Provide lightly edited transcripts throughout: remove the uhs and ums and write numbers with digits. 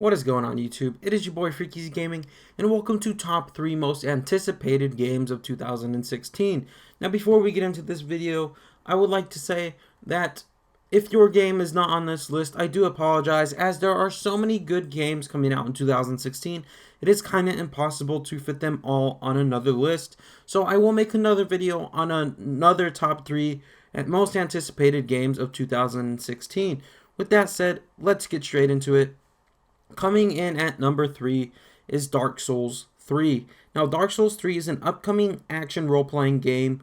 What is going on YouTube? It is your boy Freakyz Gaming, and welcome to top 3 most anticipated games of 2016. Now before we get into this video, I would like to say that if your game is not on this list, I do apologize, as there are so many good games coming out in 2016, it is kinda impossible to fit them all on another list. So I will make another video on another top 3 most anticipated games of 2016. With that said, let's get straight into it. Coming in at number 3 is Dark Souls 3. Now, Dark Souls 3 is an upcoming action role-playing game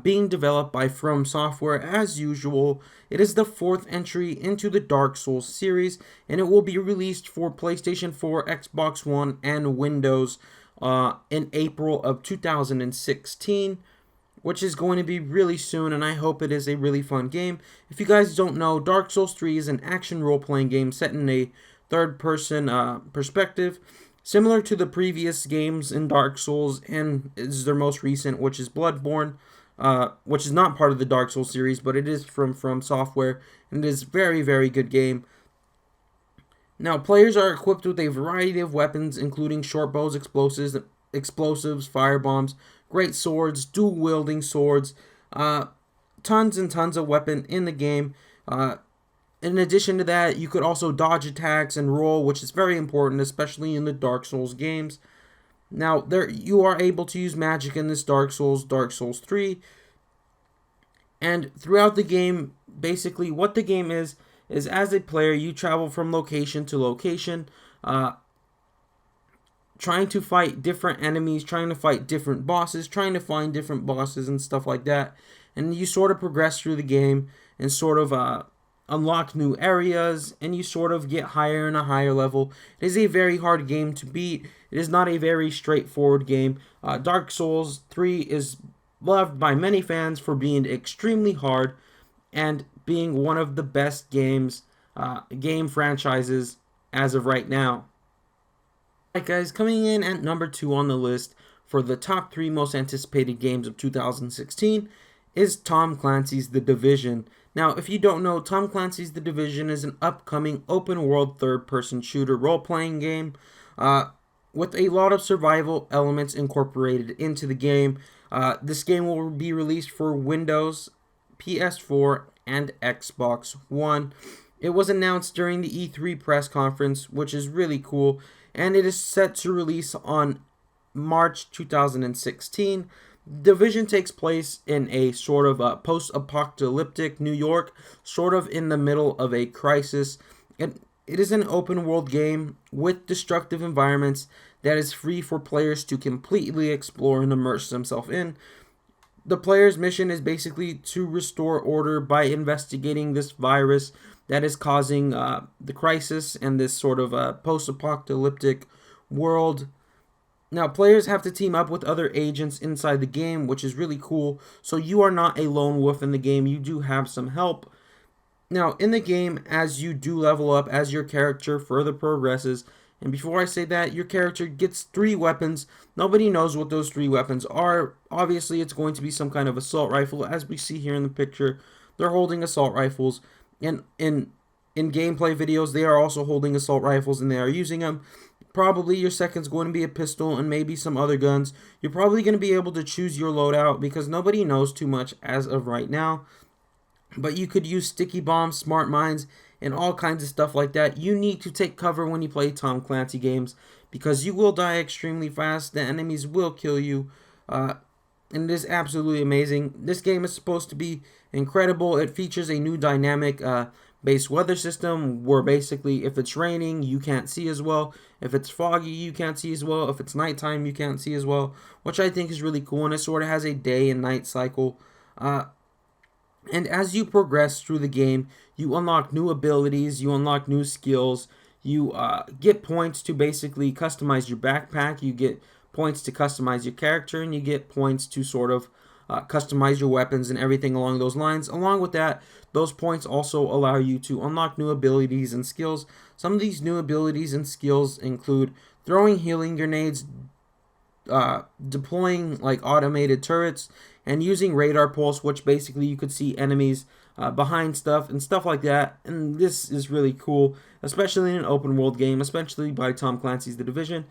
being developed by From Software as usual. It is the 4th entry into the Dark Souls series, and it will be released for PlayStation 4, Xbox One, and Windows in April of 2016. Which is going to be really soon, and I hope it is a really fun game. If you guys don't know, Dark Souls 3 is an action role-playing game set in a third-person perspective, similar to the previous games in Dark Souls, and is their most recent, which is Bloodborne, which is not part of the Dark Souls series, but it is from Software, and it is a very, very good game. Now, players are equipped with a variety of weapons, including short bows, explosives, fire bombs, great swords, dual-wielding swords, tons and tons of weapon in the game. In addition to that, you could also dodge attacks and roll, which is very important, especially in the Dark Souls games. Now, you are able to use magic in this Dark Souls 3. And throughout the game, basically what the game is as a player, you travel from location to location, trying to fight different enemies, trying to fight different bosses, trying to find different bosses and stuff like that. And you sort of progress through the game and sort of unlock new areas, and you sort of get higher and a higher level. It is a very hard game to beat. It is not a very straightforward game. Dark Souls 3 is loved by many fans for being extremely hard and being one of the best game franchises as of right now. Alright guys, coming in at number 2 on the list for the top 3 most anticipated games of 2016 is Tom Clancy's The Division. Now, if you don't know, Tom Clancy's The Division is an upcoming open-world third-person shooter role-playing game with a lot of survival elements incorporated into the game. This game will be released for Windows, PS4, and Xbox One. It was announced during the E3 press conference, which is really cool, and it is set to release on March 2016. Division takes place in a sort of post-apocalyptic New York, sort of in the middle of a crisis. It is an open-world game with destructive environments that is free for players to completely explore and immerse themselves in. The player's mission is basically to restore order by investigating this virus that is causing the crisis and this sort of post-apocalyptic world. Now, players have to team up with other agents inside the game, which is really cool. So you are not a lone wolf in the game. You do have some help. Now, in the game, as you do level up, as your character further progresses, and before I say that, your character gets 3 weapons. Nobody knows what those 3 weapons are. Obviously, it's going to be some kind of assault rifle. As we see here in the picture, they're holding assault rifles. And in gameplay videos, they are also holding assault rifles, and they are using them. Probably your second's going to be a pistol and maybe some other guns. You're probably going to be able to choose your loadout because nobody knows too much as of right now. But you could use sticky bombs, smart mines, and all kinds of stuff like that. You need to take cover when you play Tom Clancy games because you will die extremely fast. The enemies will kill you. And it is absolutely amazing. This game is supposed to be incredible. It features a new dynamic based weather system where basically if it's raining, you can't see as well. If it's foggy, you can't see as well. If it's nighttime, you can't see as well, which I think is really cool. And it sort of has a day and night cycle. And as you progress through the game, you unlock new abilities, you unlock new skills, you get points to basically customize your backpack, you get points to customize your character, and you get points to sort of customize your weapons and everything along those lines. Along with that, those points also allow you to unlock new abilities and skills. Some of these new abilities and skills include throwing healing grenades, deploying like automated turrets, and using radar pulse, which basically you could see enemies behind stuff and stuff like that. And this is really cool, especially in an open world game, especially by Tom Clancy's The Division.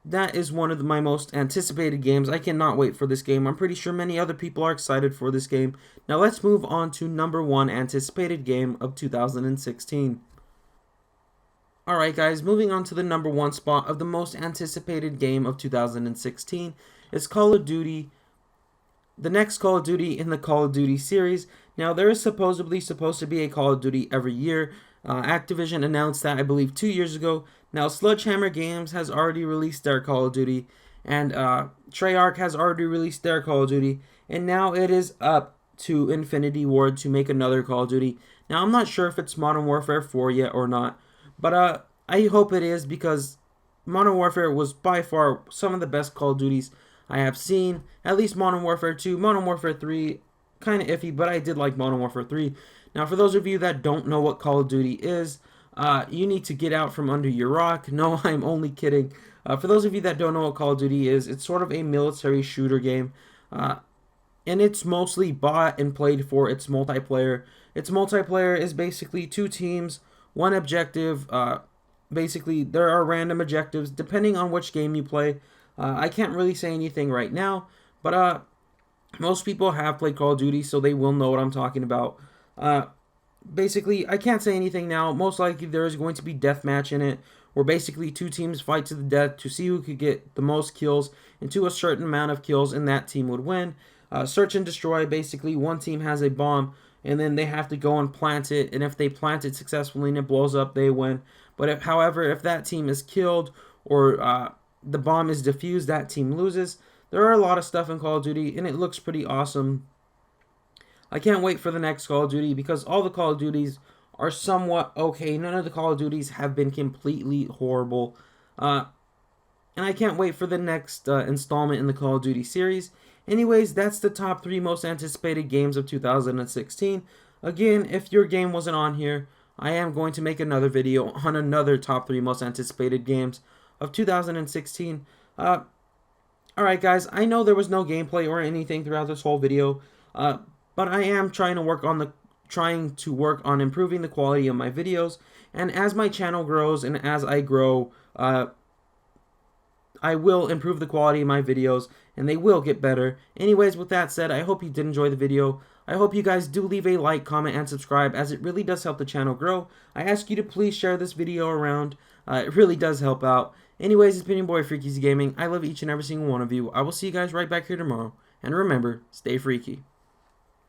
That is one of my most anticipated games. I cannot wait for this game. I'm pretty sure many other people are excited for this game. Now let's move on to number 1 anticipated game of 2016. Alright guys, moving on to the number 1 spot of the most anticipated game of 2016 is Call of Duty, the next Call of Duty in the Call of Duty series. Now there is supposedly supposed to be a Call of Duty every year. Activision announced that, I believe, 2 years ago. Now Sledgehammer Games has already released their Call of Duty, and Treyarch has already released their Call of Duty, and now it is up to Infinity Ward to make another Call of Duty. Now I'm not sure if it's Modern Warfare 4 yet or not, but I hope it is, because Modern Warfare was by far some of the best Call of Duties I have seen. At least Modern Warfare 2, Modern Warfare 3, kind of iffy, but I did like Modern Warfare 3. Now, for those of you that don't know what Call of Duty is, you need to get out from under your rock. No, I'm only kidding. For those of you that don't know what Call of Duty is, it's sort of a military shooter game. And it's mostly bought and played for its multiplayer. Its multiplayer is basically 2 teams, 1 objective. Basically, there are random objectives depending on which game you play. I can't really say anything right now, but most people have played Call of Duty, so they will know what I'm talking about. Basically, I can't say anything now. Most likely there is going to be deathmatch in it, where basically 2 teams fight to the death to see who could get the most kills, and to a certain amount of kills, and that team would win. Search and destroy, basically 1 team has a bomb, and then they have to go and plant it, and if they plant it successfully and it blows up, they win. But however, if that team is killed, or the bomb is defused, that team loses. There are a lot of stuff in Call of Duty, and it looks pretty awesome. I can't wait for the next Call of Duty, because all the Call of Duties are somewhat okay. None of the Call of Duties have been completely horrible. And I can't wait for the next installment in the Call of Duty series. Anyways, that's the top 3 most anticipated games of 2016. Again, if your game wasn't on here, I am going to make another video on another top 3 most anticipated games of 2016. Alright guys, I know there was no gameplay or anything throughout this whole video, but I am trying to work on improving the quality of my videos, and as my channel grows and as I grow, I will improve the quality of my videos, and they will get better. Anyways, with that said, I hope you did enjoy the video. I hope you guys do leave a like, comment, and subscribe, as it really does help the channel grow. I ask you to please share this video around. It really does help out. Anyways, it's been your boy Freakyz Gaming. I love each and every single one of you. I will see you guys right back here tomorrow. And remember, stay freaky.